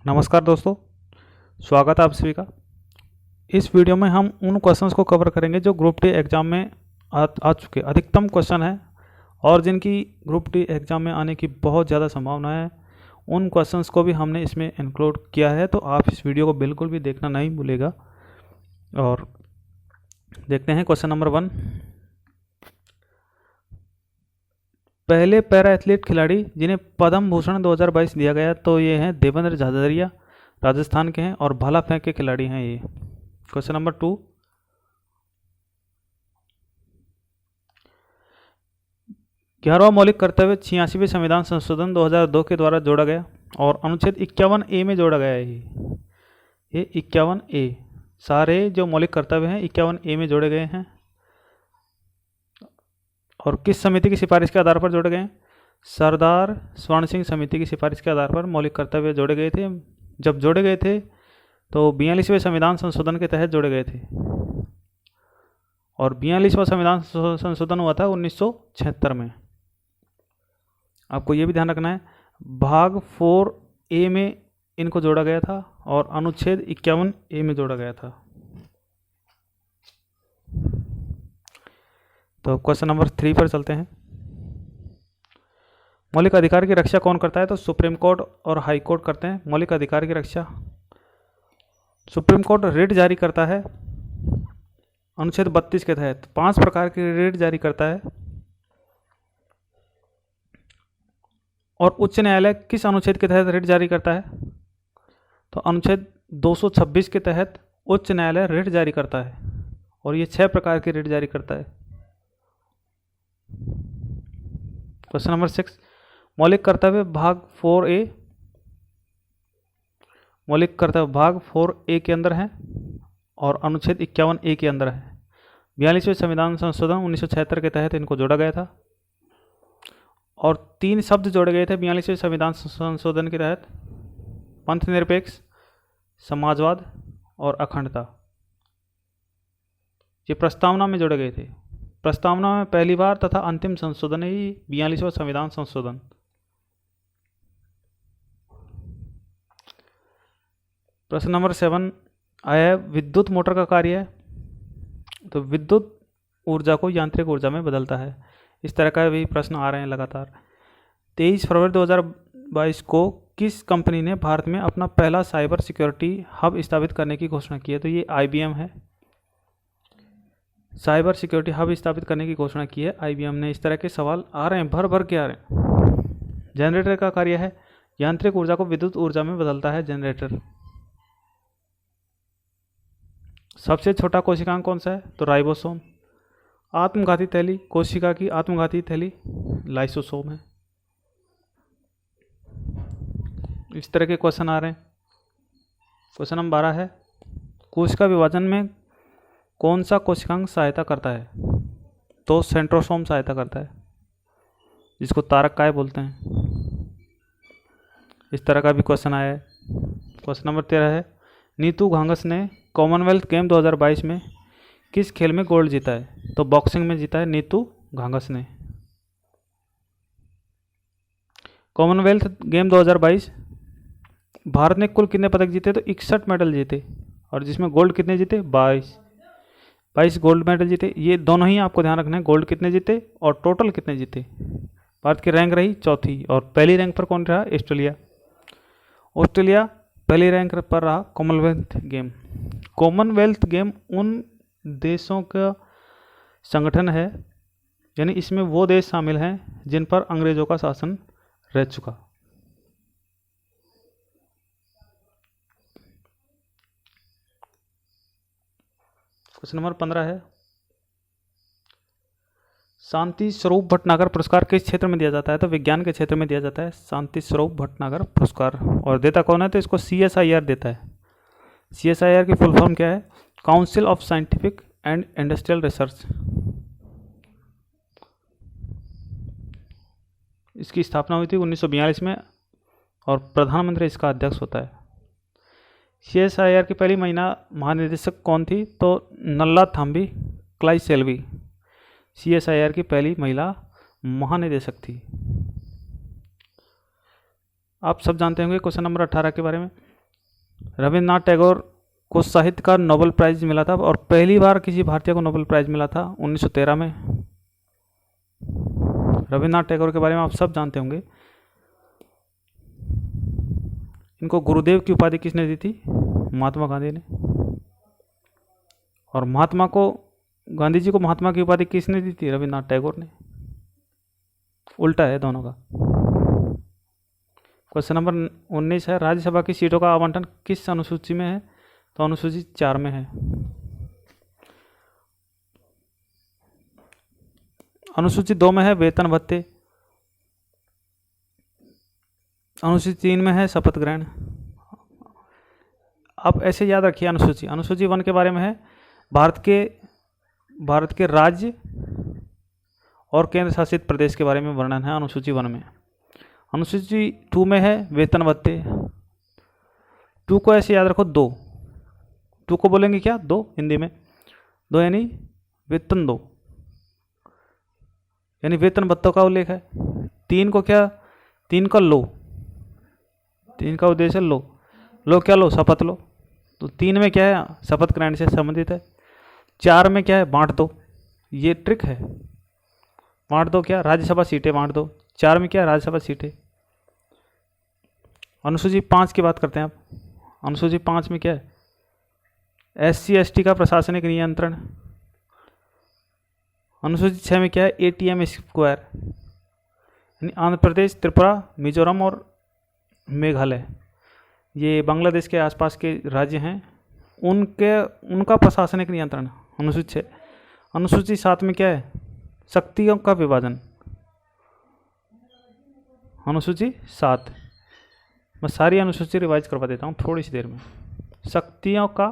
नमस्कार दोस्तों, स्वागत है आप सभी का। इस वीडियो में हम उन क्वेश्चंस को कवर करेंगे जो ग्रुप डी एग्ज़ाम में आ चुके अधिकतम क्वेश्चन हैं और जिनकी ग्रुप डी एग्ज़ाम में आने की बहुत ज़्यादा संभावना है। उन क्वेश्चंस को भी हमने इसमें इंक्लूड किया है, तो आप इस वीडियो को बिल्कुल भी देखना नहीं भूलेगा। और देखते हैं क्वेश्चन नंबर 1। पहले पैरा एथलीट खिलाड़ी जिन्हें पद्म भूषण 2022 दिया गया, तो ये हैं देवेंद्र झाझरिया, राजस्थान के हैं और भाला फेंक के खिलाड़ी हैं ये। Question number 2। 11वां मौलिक कर्तव्य 86वें संविधान संशोधन 2002 के द्वारा जोड़ा गया और अनुच्छेद 51A में जोड़ा गया है। ये 51A, सारे जो मौलिक कर्तव्य हैं 51A में जोड़े गए हैं। और किस समिति की सिफारिश के आधार पर जोड़े गए? सरदार स्वर्ण सिंह समिति की सिफारिश के आधार पर मौलिक कर्तव्य जोड़े गए थे। जब जोड़े गए थे तो 42वें संविधान संशोधन के तहत जोड़े गए थे और 42वां संविधान संशोधन हुआ था 1976 में। आपको ये भी ध्यान रखना है, भाग 4A में इनको जोड़ा गया था और अनुच्छेद 51A में जोड़ा गया था। तो क्वेश्चन नंबर 3 पर चलते हैं। मौलिक अधिकार की रक्षा कौन करता है? तो सुप्रीम कोर्ट और हाई कोर्ट करते हैं मौलिक अधिकार की रक्षा। सुप्रीम कोर्ट रिट जारी करता है अनुच्छेद 32 के तहत। 5 प्रकार की रिट जारी करता है। और उच्च न्यायालय किस अनुच्छेद के तहत रिट जारी करता है? तो अनुच्छेद 226 के तहत उच्च न्यायालय रिट जारी करता है और ये 6 प्रकार की रिट जारी करता है। Question number 6। मौलिक कर्तव्य भाग 4A, मौलिक कर्तव्य भाग 4A के अंदर है और अनुच्छेद 51A के अंदर है। 42वें संविधान संशोधन 1976 के तहत इनको जोड़ा गया था और 3 शब्द जोड़े गए थे 42वें संविधान संशोधन के तहत: पंथ निरपेक्ष, समाजवाद और अखंडता। ये प्रस्तावना में जोड़े गए थे। प्रस्तावना में पहली बार तथा अंतिम संशोधन है 42वां संविधान संशोधन। प्रश्न नंबर 7 आया है, विद्युत मोटर का कार्य है। तो विद्युत ऊर्जा को यांत्रिक ऊर्जा में बदलता है। इस तरह का भी प्रश्न आ रहे हैं लगातार। 23 फरवरी 2022 को किस कंपनी ने भारत में अपना पहला साइबर सिक्योरिटी हब स्थापित करने की घोषणा की है? तो ये IBM है। साइबर सिक्योरिटी हब स्थापित करने की घोषणा की है IBM ने। इस तरह के सवाल आ रहे हैं, भर भर के आ रहे हैं। जनरेटर का कार्य है, यांत्रिक ऊर्जा को विद्युत ऊर्जा में बदलता है जनरेटर। सबसे छोटा कोशिकांग कौन सा है? तो राइबोसोम। आत्मघाती थैली, कोशिका की आत्मघाती थैली लाइसोसोम है। इस तरह के क्वेश्चन आ रहे हैं। क्वेश्चन नंबर 12 है, कोशिका विभाजन में कौन सा कोशिकांग सहायता करता है? तो सेंट्रोसोम सहायता करता है, जिसको तारक काय बोलते हैं। इस तरह का भी क्वेश्चन आया है। क्वेश्चन नंबर 13 है, नीतू घांगस ने कॉमनवेल्थ गेम 2022 में किस खेल में गोल्ड जीता है? तो बॉक्सिंग में जीता है नीतू घांगस ने। कॉमनवेल्थ गेम 2022 भारत ने कुल कितने पदक जीते? तो 61 मेडल जीते और जिसमें गोल्ड कितने जीते? 22 गोल्ड मेडल जीते। ये दोनों ही आपको ध्यान रखना है, गोल्ड कितने जीते और टोटल कितने जीते। भारत की रैंक रही 4थी और पहली रैंक पर कौन रहा? ऑस्ट्रेलिया पहली रैंक पर रहा कॉमनवेल्थ गेम। कॉमनवेल्थ गेम उन देशों का संगठन है, यानी इसमें वो देश शामिल हैं जिन पर अंग्रेजों का शासन रह चुका। क्वेश्चन नंबर 15 है, शांति स्वरूप भटनागर पुरस्कार किस क्षेत्र में दिया जाता है? तो विज्ञान के क्षेत्र में दिया जाता है शांति स्वरूप भटनागर पुरस्कार। और देता कौन है? तो इसको CSIR देता है। CSIR की फुल फॉर्म क्या है? Council of scientific and industrial research. इसकी स्थापना हुई थी 1942 में और प्रधानमंत्री इसका अध्यक्ष होता है। CSIR की पहली महिला महानिदेशक कौन थी? तो नल्ला थाम्बी क्लाइसेल्वी CSIR की पहली महिला महानिदेशक थी। आप सब जानते होंगे क्वेश्चन नंबर 18 के बारे में। रविन्द्रनाथ टैगोर को साहित्य का नोबेल प्राइज मिला था और पहली बार किसी भारतीय को नोबेल प्राइज मिला था 1913 में। रविन्द्रनाथ टैगोर के बारे में आप सब जानते होंगे। इनको गुरुदेव की उपाधि किसने दी थी? महात्मा गांधी ने। और गांधी जी को महात्मा की उपाधि किसने दी थी? रविन्द्रनाथ टैगोर ने। उल्टा है दोनों का। क्वेश्चन नंबर 19 है, राज्यसभा की सीटों का आवंटन किस अनुसूची में है? तो अनुसूची 4 में है। अनुसूची 2 में है वेतन भत्ते। अनुसूची 3 में है शपथ ग्रहण। आप ऐसे याद रखिए अनुसूची 1 के बारे में है भारत के राज्य और केंद्र शासित प्रदेश के बारे में वर्णन है अनुसूची 1 में। अनुसूची 2 में है वेतन भत्ते। 2 को ऐसे याद रखो 2 को बोलेंगे क्या? 2 हिंदी में 2 यानी वेतन 2 यानी वेतन भत्तों का उल्लेख है। 3 को क्या? 3 का लो, 3 का उद्देश्य लो क्या लो? शपथ लो। तो 3 में क्या है? शपथ ग्रहण से संबंधित है। 4 में क्या है? बांट दो। ये ट्रिक है, बांट दो क्या? राज्यसभा सीटें बांट दो। 4 में क्या है? राज्यसभा सीटें। अनुसूची 5 की बात करते हैं आप। अनुसूची 5 में क्या है? SC ST का प्रशासनिक नियंत्रण। अनुसूची 6 में क्या है? ATM स्क्वायर यानी आंध्र प्रदेश, त्रिपुरा, मिजोरम और मेघालय, ये बांग्लादेश के आसपास के राज्य हैं, उनका प्रशासनिक नियंत्रण। अनुसूची 6। अनुसूची 7 में क्या है? शक्तियों का विभाजन। अनुसूची 7, मैं सारी अनुसूची रिवाइज करवा देता हूँ थोड़ी सी देर में। शक्तियों का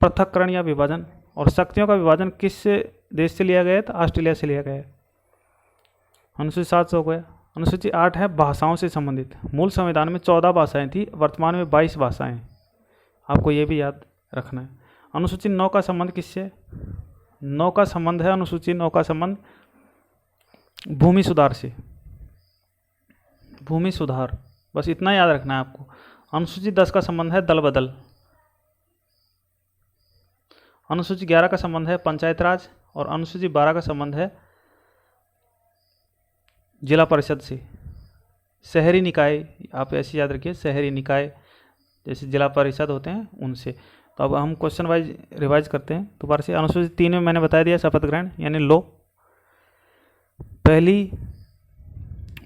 पृथक्करण या विभाजन। और शक्तियों का विभाजन किस देश से लिया गया है? तो ऑस्ट्रेलिया से लिया गया है। अनुसूची 7 हो गया। अनुसूची 8 है भाषाओं से संबंधित। मूल संविधान में 14 भाषाएं थी, वर्तमान में 22 भाषाएं। आपको ये भी याद रखना है। अनुसूची 9 का संबंध किससे? 9 का संबंध है, अनुसूची 9 का संबंध भूमि सुधार से। भूमि सुधार, बस इतना याद रखना है आपको। अनुसूची 10 का संबंध है दल बदल। अनुसूची 11 का संबंध है पंचायत राज। और अनुसूची 12 का संबंध है जिला परिषद से। शहरी निकाय, आप ऐसे याद रखिए, शहरी निकाय जैसे जिला परिषद होते हैं उनसे। तो अब हम क्वेश्चन वाइज रिवाइज करते हैं दोबारा से। अनुसूची 3 में मैंने बता दिया शपथ ग्रहण यानी लो। पहली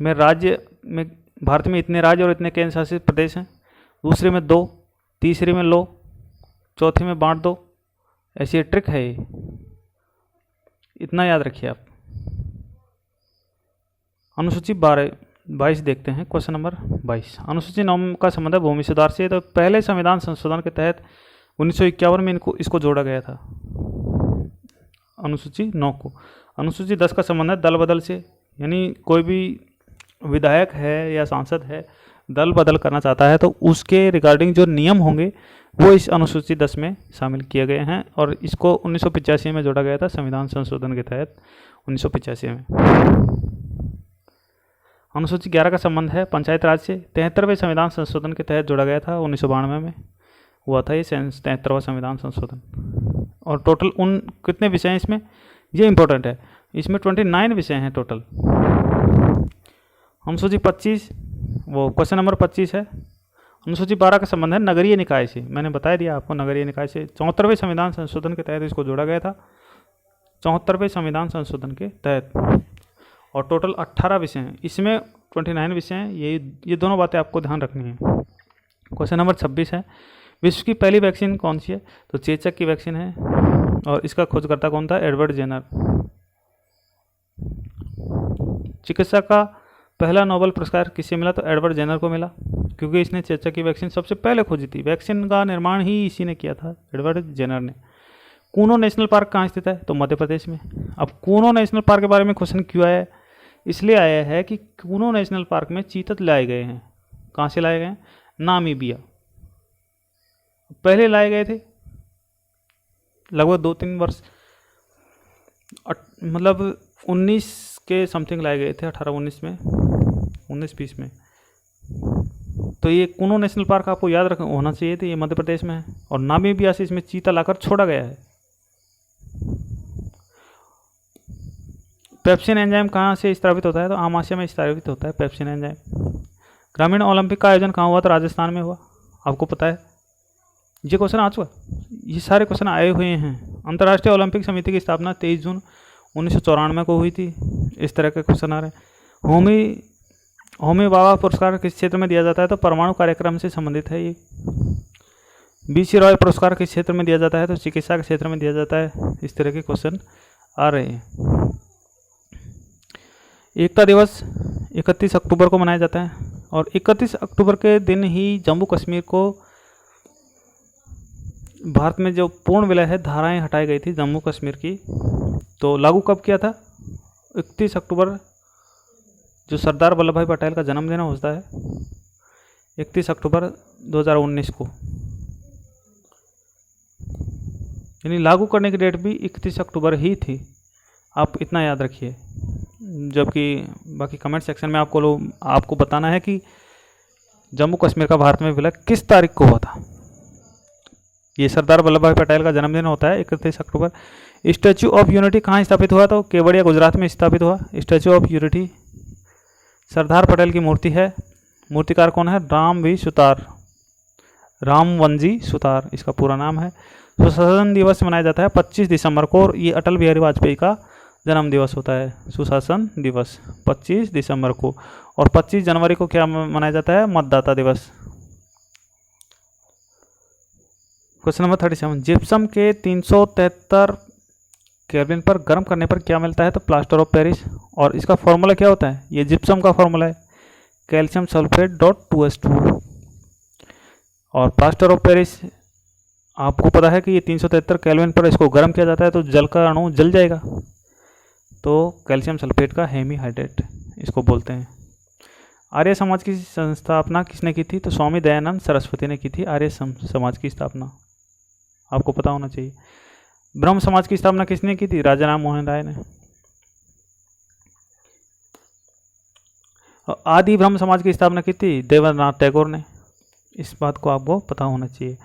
में राज्य में, भारत में इतने राज्य और इतने केंद्र शासित प्रदेश हैं। दूसरे में 2, तीसरे में लो, चौथे में बांट दो। ऐसी ट्रिक है ये, इतना याद रखिए आप। अनुसूची 22 देखते हैं। Question number 22। अनुसूची 9 का संबंध है भूमि सुधार से। तो पहले संविधान संशोधन के तहत 1951 में इसको जोड़ा गया था, अनुसूची 9 को। अनुसूची 10 का संबंध है दल बदल से, यानी कोई भी विधायक है या सांसद है, दल बदल करना चाहता है तो उसके रिगार्डिंग जो नियम होंगे वो इस अनुसूची 10 में शामिल किए गए हैं। और इसको 1985 में जोड़ा गया था संविधान संशोधन के तहत, 1985 में। अनुसूची 11 का संबंध है पंचायत राज से। 73वें संविधान संशोधन के तहत जोड़ा गया था, 1992 में हुआ था ये 73वां संविधान संशोधन। और टोटल कितने विषय हैं इसमें, ये इंपॉर्टेंट है, इसमें 29 विषय हैं टोटल। अनुसूची 25, वो क्वेश्चन नंबर 25 है। अनुसूची 12 का संबंध है नगरीय निकाय से। मैंने बता दिया आपको, नगरीय निकाय से 74वें संविधान संशोधन के तहत इसको जोड़ा गया था, 74वें संविधान संशोधन के तहत। और टोटल 18 विषय हैं, इसमें 29 विषय हैं। ये दोनों बातें आपको ध्यान रखनी है। क्वेश्चन नंबर 26 है, विश्व की पहली वैक्सीन कौन सी है? तो चेचक की वैक्सीन है। और इसका खोजकर्ता कौन था? Edward Jenner. चिकित्सा का पहला नोबेल पुरस्कार किसे मिला? तो एडवर्ड जेनर को मिला, क्योंकि इसने चेचक की वैक्सीन सबसे पहले खोजी थी। वैक्सीन का निर्माण ही इसी ने किया था, एडवर्ड जेनर ने। कूनो नेशनल पार्क कहाँ स्थित है? तो मध्य प्रदेश में। अब कूनो नेशनल पार्क के बारे में क्वेश्चन क्यों आया है? इसलिए आया है कि कूनो नेशनल पार्क में चीतल लाए गए हैं। कहाँ से लाए गए हैं? नामीबिया। पहले लाए गए थे लगभग 2-3 वर्ष, मतलब 19 के समथिंग लाए गए थे, 18-19 में, 19-20 में। तो ये कुनो नेशनल पार्क आपको याद रख होना चाहिए था, ये मध्य प्रदेश में है। और नामीबिया से इसमें चीता लाकर छोड़ा गया है। पेप्सिन एंजाइम कहाँ से स्त्रावित होता है? तो आमाशय में स्त्रावित होता है पेप्सिन एंजाइम। ग्रामीण ओलंपिक का आयोजन कहाँ हुआ? तो राजस्थान में हुआ, आपको पता है। ये क्वेश्चन आ चुका, ये सारे क्वेश्चन आए हुए हैं। अंतर्राष्ट्रीय ओलंपिक समिति की स्थापना 23 जून 1994 को हुई थी। इस तरह के क्वेश्चन आ रहे हैं। होमी भाभा पुरस्कार किस क्षेत्र में दिया जाता है? तो परमाणु कार्यक्रम से संबंधित है ये। बीसी रॉय पुरस्कार किस क्षेत्र में दिया जाता है? तो चिकित्सा के क्षेत्र में दिया जाता है। इस तरह के क्वेश्चन आ रहे हैं। एकता दिवस 31 अक्टूबर को मनाया जाता है और 31 अक्टूबर के दिन ही जम्मू कश्मीर को भारत में जो पूर्ण विलय है धाराएं हटाई गई थी जम्मू कश्मीर की। तो लागू कब किया था? 31 अक्टूबर, जो सरदार वल्लभ भाई पटेल का जन्मदिन होता है 31 अक्टूबर 2019 को, यानी लागू करने की डेट भी 31 अक्टूबर ही थी। आप इतना याद रखिए। जबकि बाकी कमेंट सेक्शन में आपको बताना है कि जम्मू कश्मीर का भारत में विलय किस तारीख को हुआ था। ये सरदार वल्लभ भाई पटेल का जन्मदिन होता है 31 अक्टूबर। स्टैचू ऑफ यूनिटी कहाँ स्थापित हुआ? तो केवड़िया गुजरात में स्थापित हुआ statue of unity. Sardar Patel की मूर्ति है, मूर्तिकार कौन है? रामवी सुतार, रामवंजी सुतार इसका पूरा नाम है। सुशासन दिवस मनाया जाता है 25 दिसंबर को और ये अटल बिहारी वाजपेयी का जन्म दिवस होता है। सुशासन दिवस 25 दिसंबर को। और 25 जनवरी को क्या मनाया जाता है? मतदाता दिवस। क्वेश्चन नंबर 37, जिप्सम के 373 केल्विन पर गर्म करने पर क्या मिलता है? तो प्लास्टर ऑफ पेरिस। और इसका फॉर्मूला क्या होता है? ये जिप्सम का फॉर्मूला है कैल्शियम सल्फेट .2s2। और प्लास्टर ऑफ पेरिस आपको पता है कि ये 373 केल्विन पर इसको गर्म किया जाता है तो जल का अणु जल जाएगा। तो कैल्शियम सल्फेट का हेमीहाइड्रेट इसको बोलते हैं। आर्य समाज की स्थापना किसने की थी? तो स्वामी दयानंद सरस्वती ने की थी आर्य समाज की स्थापना, आपको पता होना चाहिए। ब्रह्म समाज की स्थापना किसने की थी? राजा राम मोहन राय ने। आदि ब्रह्म समाज की स्थापना की थी देवेंद्रनाथ टैगोर ने। इस बात को आपको पता होना चाहिए।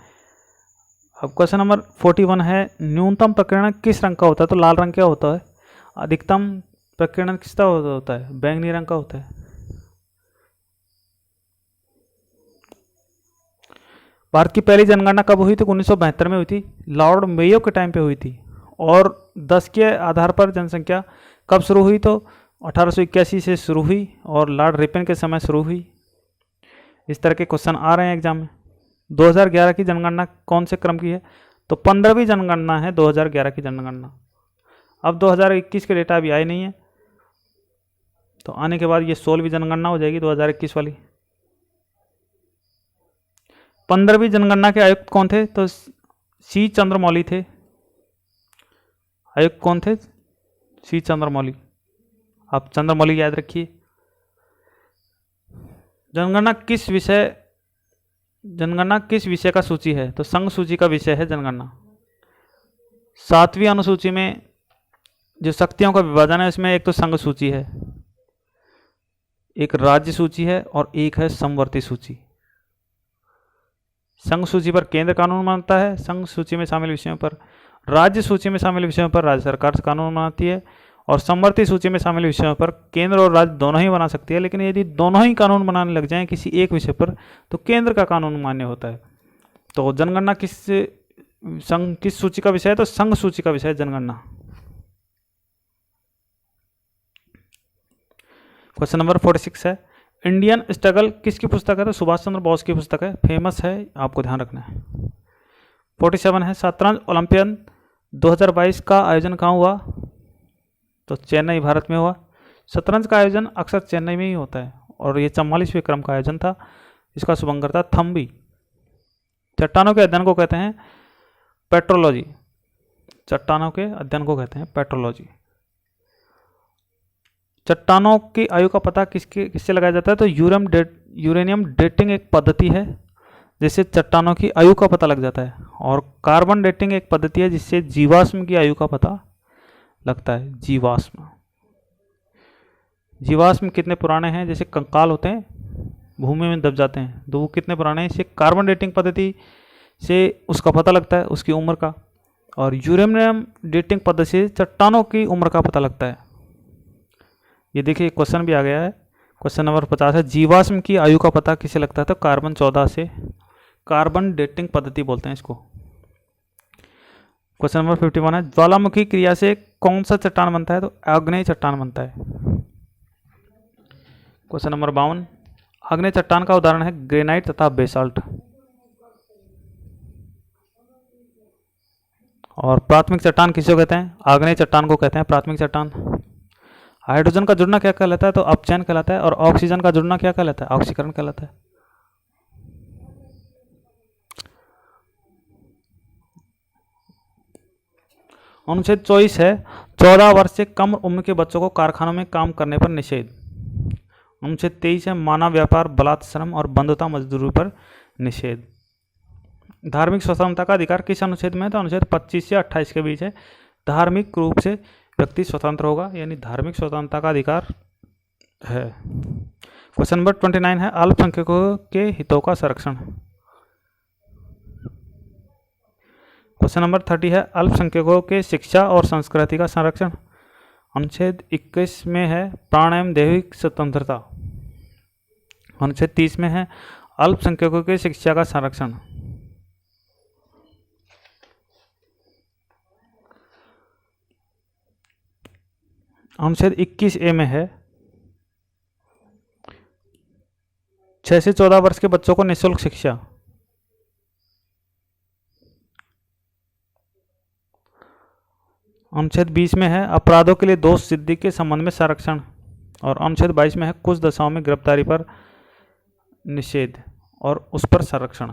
अब क्वेश्चन नंबर 41 है, न्यूनतम प्रकीर्णन किस रंग का होता है? तो लाल रंग का होता है। अधिकतम प्रकीर्णन किसका होता है? बैंगनी रंग का होता है। भारत की पहली जनगणना कब हुई थी? 1972 में हुई थी, लॉर्ड मेयो के टाइम पे हुई थी। और 10 के आधार पर जनसंख्या कब शुरू हुई? तो 1881 से शुरू हुई और लॉर्ड रिपन के समय शुरू हुई। इस तरह के क्वेश्चन आ रहे हैं एग्जाम में। 2011 की जनगणना कौन से क्रम की है? तो 15वीं जनगणना है 2011 की जनगणना। अब 2021 के डेटा अभी आए नहीं है, तो आने के बाद ये 16वीं जनगणना हो जाएगी 2021 वाली। 15वीं जनगणना के आयुक्त कौन थे? तो सी चंद्रमौली थे। आयुक्त कौन थे? सी चंद्रमौली। आप चंद्रमौली याद रखिए। जनगणना किस विषय का सूची है? तो संघ सूची का विषय है जनगणना। 7वीं अनुसूची में जो शक्तियों का विभाजन है उसमें एक तो संघ सूची है, एक राज्य सूची है और एक है समवर्ती सूची। संघ सूची पर केंद्र कानून बनाता है, संघ सूची में शामिल विषयों पर, राज्य सूची में शामिल विषयों पर राज्य सरकार कानून बनाती है और समवर्ती सूची में शामिल विषयों पर केंद्र और राज्य दोनों ही बना सकती है। लेकिन यदि दोनों ही कानून बनाने लग जाएं किसी एक विषय पर तो केंद्र का कानून मान्य होता है। तो जनगणना किस सूची का विषय है? तो संघ सूची का विषय है जनगणना। क्वेश्चन नंबर 46 है, इंडियन स्ट्रगल किसकी पुस्तक है? तो सुभाष चंद्र बोस की पुस्तक है, फेमस है, आपको ध्यान रखना है। 47 है, शतरंज ओलंपियन 2022 का आयोजन कहाँ हुआ? तो चेन्नई, भारत में हुआ। शतरंज का आयोजन अक्सर चेन्नई में ही होता है और ये 44वें क्रम का आयोजन था। इसका शुभंकर था थम्बी। चट्टानों के अध्ययन को कहते हैं पेट्रोलॉजी। चट्टानों के अध्ययन को कहते हैं पेट्रोलॉजी। चट्टानों की आयु का पता किससे लगाया जाता है? तो यूरेनियम डेटिंग एक पद्धति है जिससे चट्टानों की आयु का पता लग जाता है। और कार्बन डेटिंग एक पद्धति है जिससे जीवाश्म की आयु का पता लगता है। जीवाश्म कितने पुराने हैं? जैसे कंकाल होते हैं भूमि में दब जाते हैं, तो वो कितने पुराने हैं। इसे कार्बन डेटिंग पद्धति से उसका पता लगता है, उसकी उम्र का। और यूरेनियम डेटिंग पद्धति से चट्टानों की उम्र का पता लगता है। ये देखिए क्वेश्चन भी आ गया है, क्वेश्चन नंबर 50 है, जीवाश्म की आयु का पता किसे लगता है, तो कार्बन 14 से। कार्बन डेटिंग पद्धति बोलते हैं इसको। क्वेश्चन नंबर 51 है, ज्वालामुखी क्रिया से कौन सा चट्टान बनता है, तो आग्नेय चट्टान बनता है। क्वेश्चन नंबर 52, आग्नेय चट्टान का उदाहरण है ग्रेनाइट तथा बेसाल्ट। और प्राथमिक चट्टान किसे कहते हैं, आग्नेय चट्टान को कहते हैं प्राथमिक चट्टान। हाइड्रोजन का जुड़ना क्या कहलाता है, तो अपचयन कहलाता है। और ऑक्सीजन का जुड़ना क्या कहलाता है, ऑक्सीकरण कहलाता है। अनुच्छेद 24 है, 14 वर्ष से कम उम्र के बच्चों को कारखानों में काम करने पर निषेध। अनुच्छेद 23 है, मानव व्यापार, बलात्श्रम और बंधुता मजदूरी पर निषेध। धार्मिक स्वतंत्रता का अधिकार किस अनुच्छेद में है, तो अनुच्छेद 25 से 28 के बीच है। धार्मिक रूप से व्यक्ति स्वतंत्र होगा, यानी धार्मिक स्वतंत्रता का अधिकार है। क्वेश्चन नंबर 29 है, अल्पसंख्यकों के हितों का संरक्षण। क्वेश्चन नंबर 30 है, अल्पसंख्यकों के शिक्षा और संस्कृति का संरक्षण। अनुच्छेद 21 में है, प्राण एवं दैहिक स्वतंत्रता। अनुच्छेद 30 में है, अल्पसंख्यकों के शिक्षा का संरक्षण। अनुच्छेद 21A में है, 6 से 14 वर्ष के बच्चों को निःशुल्क शिक्षा। अनुच्छेद 20 में है, अपराधों के लिए दोष सिद्धि के संबंध में संरक्षण। और अनुच्छेद 22 में है, कुछ दशाओं में गिरफ्तारी पर निषेध और उस पर संरक्षण।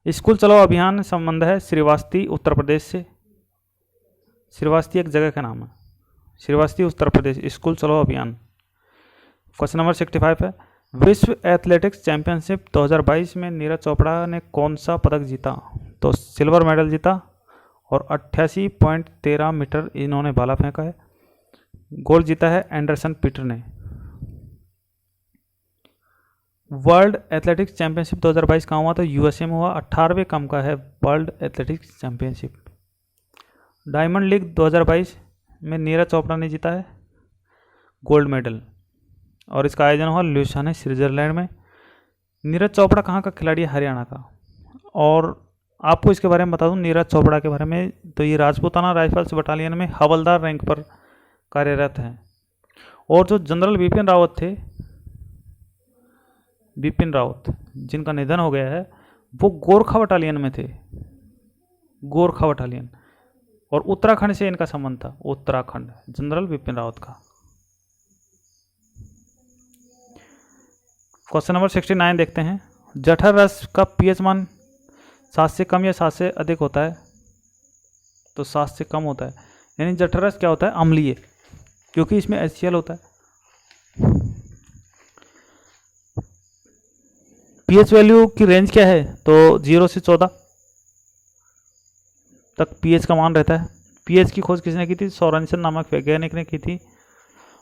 स्कूल चलो अभियान संबंध है श्रीवास्ती उत्तर प्रदेश से। श्रीवास्ती एक जगह का नाम है, श्रीवास्ती उत्तर प्रदेश, स्कूल चलो अभियान। क्वेश्चन नंबर 65 है, विश्व एथलेटिक्स चैंपियनशिप 2022 में नीरज चोपड़ा ने कौन सा पदक जीता, तो सिल्वर मेडल जीता। और 88.13 मीटर इन्होंने भाला फेंका है। गोल्ड जीता है एंडरसन पीटर ने। वर्ल्ड एथलेटिक्स चैंपियनशिप 2022 कहाँ हुआ, तो यूएसए में हुआ। 18वें क्रम का है world athletics championship. Diamond league 2022 में नीरज चोपड़ा ने जीता है गोल्ड मेडल, और इसका आयोजन हुआ ल्यूसाने स्विट्जरलैंड में। नीरज चोपड़ा कहाँ का खिलाड़ी है, हरियाणा का। और आपको इसके बारे में बता दूं नीरज चोपड़ा के बारे में, तो ये राजपूताना राइफल्स बटालियन में हवलदार रैंक पर कार्यरत हैं। और जो जनरल बिपिन रावत थे, बिपिन रावत जिनका निधन हो गया है, वो गोरखा बटालियन में थे, गोरखा बटालियन। और उत्तराखंड से इनका संबंध था, उत्तराखंड, जनरल बिपिन रावत का। क्वेश्चन नंबर 69 देखते हैं, जठर रस का पीएच मान 7 से कम या 7 से अधिक होता है, तो 7 से कम होता है। यानी जठर रस क्या होता है, अम्लीय, क्योंकि इसमें HCl होता है। पीएच वैल्यू की रेंज क्या है, तो 0 से 14 तक पीएच का मान रहता है। पीएच की खोज किसने की थी, सोरेनसन नामक वैज्ञानिक ने की थी।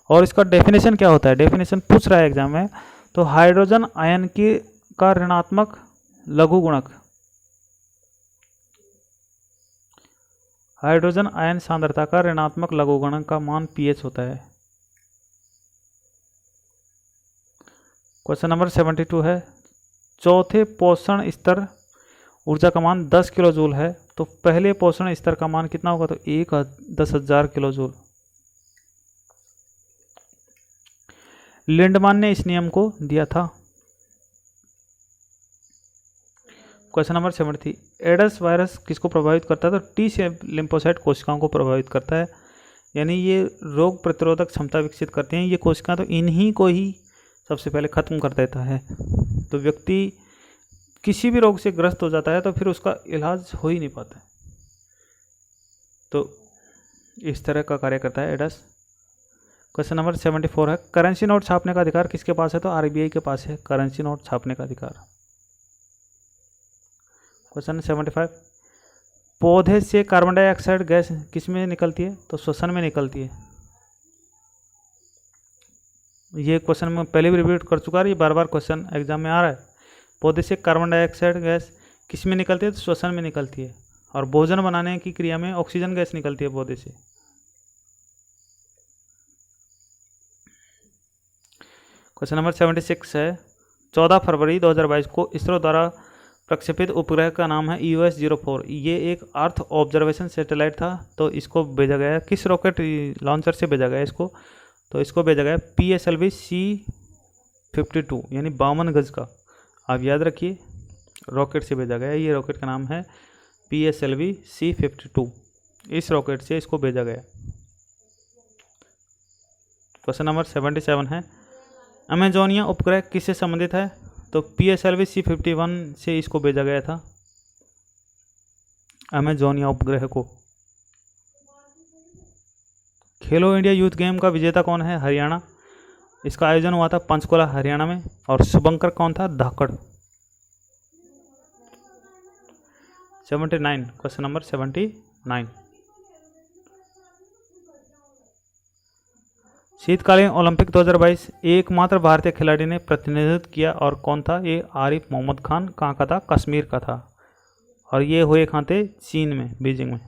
और इसका डेफिनेशन क्या होता है, डेफिनेशन पूछ रहा है एग्जाम में, तो हाइड्रोजन आयन की का ऋणात्मक लघु गुणक, हाइड्रोजन आयन सांद्रता का ऋणात्मक लघु गुणक का मान पीएच होता है। क्वेश्चन नंबर 72 है, चौथे पोषण स्तर ऊर्जा का मान 10 किलो जूल है, तो पहले पोषण स्तर का मान कितना होगा, तो 10,000 किलो जूल। लिंडमान ने इस नियम को दिया था। क्वेश्चन नंबर 73, एडस वायरस किसको प्रभावित करता है, तो टी से लिम्फोसाइट कोशिकाओं को प्रभावित करता है। यानी ये रोग प्रतिरोधक क्षमता विकसित करते हैं। ये कोशिकाएं तो इन्हीं को ही सबसे पहले खत्म कर देता है। तो व्यक्ति किसी भी रोग से ग्रस्त हो जाता है तो फिर उसका इलाज हो ही नहीं पाता है, तो इस तरह का कार्य करता है एडस। क्वेश्चन नंबर 74 है, करेंसी नोट छापने का अधिकार किसके पास है, तो आरबीआई के पास है करेंसी नोट छापने का अधिकार। क्वेश्चन 75, पौधे से कार्बन डाइऑक्साइड गैस किस में निकलती है, तो श्वसन में निकलती है। ये क्वेश्चन मैं पहले भी रिपीट कर चुका है, ये बार बार क्वेश्चन एग्जाम में आ रहा है। पौधे से कार्बन डाइऑक्साइड गैस किस में निकलती है? तो श्वसन में निकलती है। और भोजन बनाने की क्रिया में ऑक्सीजन गैस निकलती है पौधे से। क्वेश्चन नंबर 76 है, 14 फरवरी 2022 को इसरो द्वारा प्रक्षेपित उपग्रह का नाम है EOS-04। ये एक अर्थ ऑब्जर्वेशन सैटेलाइट था। तो इसको भेजा गया है, किस रॉकेट लॉन्चर से भेजा गया इसको? तो इसको भेजा गया PSLV C-52 यानी 52 गज का। आप याद रखिए, रॉकेट से भेजा गया। ये रॉकेट का नाम है PSLV C-52। इस रॉकेट से इसको भेजा गया। क्वेश्चन नंबर 77 है, अमेजोनिया उपग्रह किससे संबंधित है? तो PSLV C-51 से इसको भेजा गया था, अमेजोनिया उपग्रह को। खेलो इंडिया यूथ गेम का विजेता कौन है? हरियाणा। इसका आयोजन हुआ था पंचकुला हरियाणा में। और शुभंकर कौन था? धाकड़। 79, क्वेश्चन नंबर 79, शीतकालीन ओलंपिक 2022 एकमात्र भारतीय खिलाड़ी ने प्रतिनिधित्व किया और कौन था? ये आरिफ मोहम्मद खान। कहाँ का था? कश्मीर का था। और ये हुए कहाँ थे? चीन में, बीजिंग में।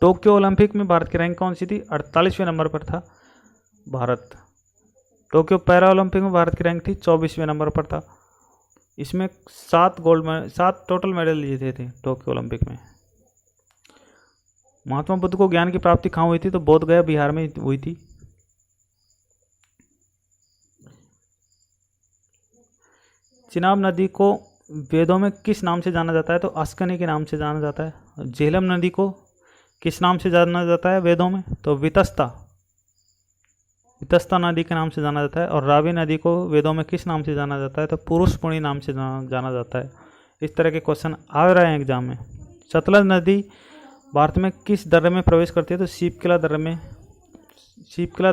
टोक्यो ओलंपिक में भारत की रैंक कौन सी थी? 48वें नंबर पर था भारत। टोक्यो पैरा ओलंपिक में भारत की रैंक थी 24वें नंबर पर था। इसमें 7 टोटल मेडल जीते थे टोक्यो ओलंपिक में। महात्मा बुद्ध को ज्ञान की प्राप्ति कहाँ हुई थी? तो बोध गया बिहार में हुई थी। चिनाब नदी को वेदों में किस नाम से जाना जाता है? तो अस्कनी के नाम से जाना जाता है। झेलम नदी को किस नाम से जाना जाता है वेदों में? तो वितस्ता नदी के नाम से जाना जाता है। और रावी नदी को वेदों में किस नाम से जाना जाता है? तो पुरुषपुणी नाम से जाना जाता है। इस तरह के क्वेश्चन आ रहे हैं एग्जाम में। सतलज नदी भारत में किस दर्रे में प्रवेश करती है? तो शीपकिला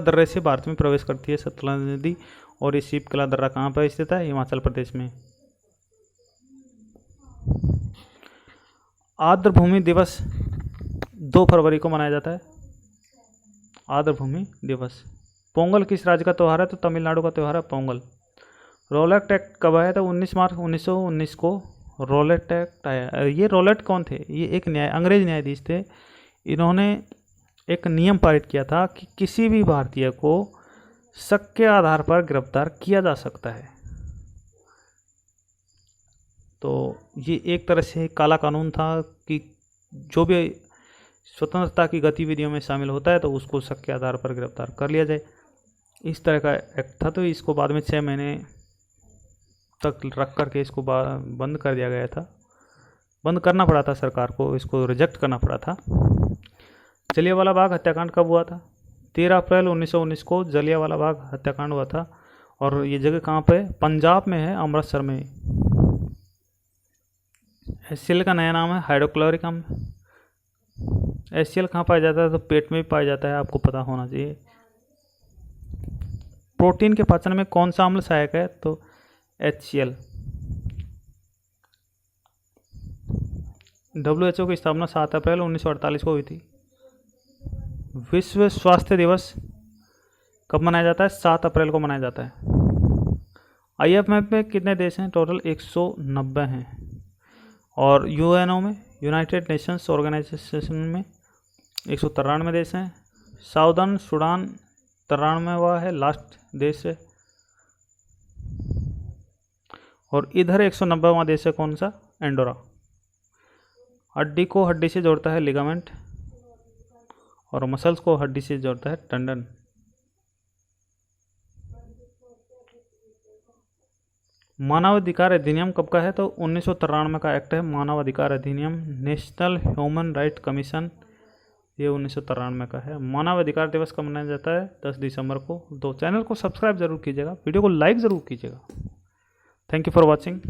दर्रे से भारत में प्रवेश करती है सतलज नदी। और ये शीपकिला दर्रा कहाँ पर स्थित है? हिमाचल प्रदेश में। आर्द्र भूमि दिवस 2 फरवरी को मनाया जाता है, आर्द्र भूमि दिवस। पोंगल किस राज्य का त्यौहार है? तो तमिलनाडु का त्यौहार है पोंगल। रोलेट एक्ट कब आया था? 19 मार्च 1919 को रोलेट एक्ट आया। ये रोलेट कौन थे? ये एक अंग्रेज न्यायाधीश थे। इन्होंने एक नियम पारित किया था कि किसी भी भारतीय को शक के आधार पर गिरफ्तार किया जा सकता है। तो ये एक तरह से काला कानून था कि जो भी स्वतंत्रता की गतिविधियों में शामिल होता है तो उसको शक के आधार पर गिरफ्तार कर लिया जाए। इस तरह का एक्ट था। तो इसको बाद में 6 महीने तक रख करके इसको बंद कर दिया गया था। बंद करना पड़ा था सरकार को, इसको रिजेक्ट करना पड़ा था। जलियांवाला बाग हत्याकांड कब हुआ था? 13 अप्रैल 1919 को जलियांवाला बाग हत्याकांड हुआ था। और ये जगह कहाँ पे? पंजाब में है, अमृतसर में। HCl का नया नाम है हाइड्रोक्लोरिक अम्ल। HCl कहाँ पाया जाता है? तो पेट में भी पाया जाता है, आपको पता होना चाहिए। प्रोटीन के पाचन में कौन सा अम्ल सहायक है? तो HCl। WHO की स्थापना 7 अप्रैल 1948 को हुई थी। विश्व स्वास्थ्य दिवस कब मनाया जाता है? 7 अप्रैल को मनाया जाता है। IMF में कितने देश हैं? टोटल 190 हैं। और UNO में, यूनाइटेड नेशंस ऑर्गेनाइजेशन में 193 देश हैं। साउदर्न सूडान 93वां है, लास्ट देश है। और इधर 190वां देश है, कौन सा? एंडोरा। हड्डी को हड्डी से जोड़ता है लिगामेंट। और मसल्स को हड्डी से जोड़ता है टेंडन। मानवाधिकार अधिनियम कब का है? तो 1993 का एक्ट है मानवाधिकार अधिनियम, नेशनल ह्यूमन राइट कमीशन। ये 1993 का है। मानवाधिकार दिवस कब मनाया जाता है? 10 दिसंबर को। तो चैनल को सब्सक्राइब जरूर कीजिएगा, वीडियो को लाइक ज़रूर कीजिएगा। Thank you for watching.